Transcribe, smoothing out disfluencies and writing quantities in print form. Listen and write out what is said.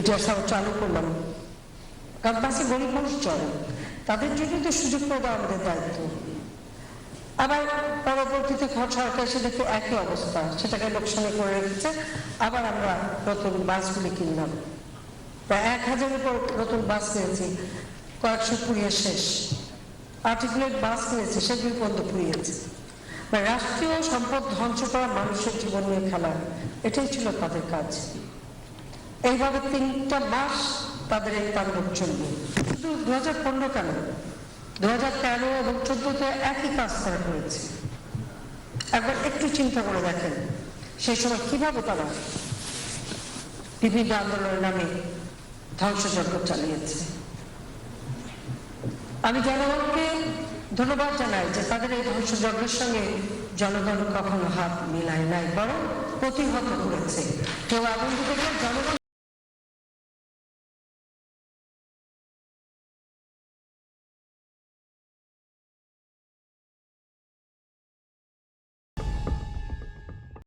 জিজ্ঞাসাও চালু করলাম, কারণ বাসে গরিব মানুষ চলে, তাদের জন্য তো সুযোগ করে দেওয়া আমাদের দায়িত্ব। আবার পরবর্তীতে সরকার এসে দেখে একই অবস্থা, সেটাকে লোকসানি করে রেখেছে। আবার আমরা নতুন বাসগুলি কিনলাম, প্রায় 1000-এর উপর নতুন বাস কিনেছি, কয়েকশো পুড়িয়ে শেষ। আর্টিকুলেট বাস কিনেছে, সেগুলি পর্যন্ত পুড়িয়েছে। রাষ্ট্রীয় সম্পদ ধ্বংস করা, মানুষের জীবন নিয়ে খেলা, এটাই ছিল তাদের কাজ। এইভাবে 3টা মাস তাদের এই তাণ্ডব চলবে। শুধু 2015 কেন, 2013 এবং 2014-তে একই কাজ তারা করেছে। একবার একটু চিন্তা করে দেখেন সেই সময় কিভাবে তারা বিভিন্ন আন্দোলনের নামে ধ্বংসযজ্ঞ চালিয়েছে। আমি জনগণকে ধন্যবাদ জানাই যে তাদের এই ধ্বংসযজ্ঞের সঙ্গে জনগণ কখনো হাত মিলায় নাই, বরং প্রতিহত করেছে। কেউ আগুন দিতে গেলে জনগণ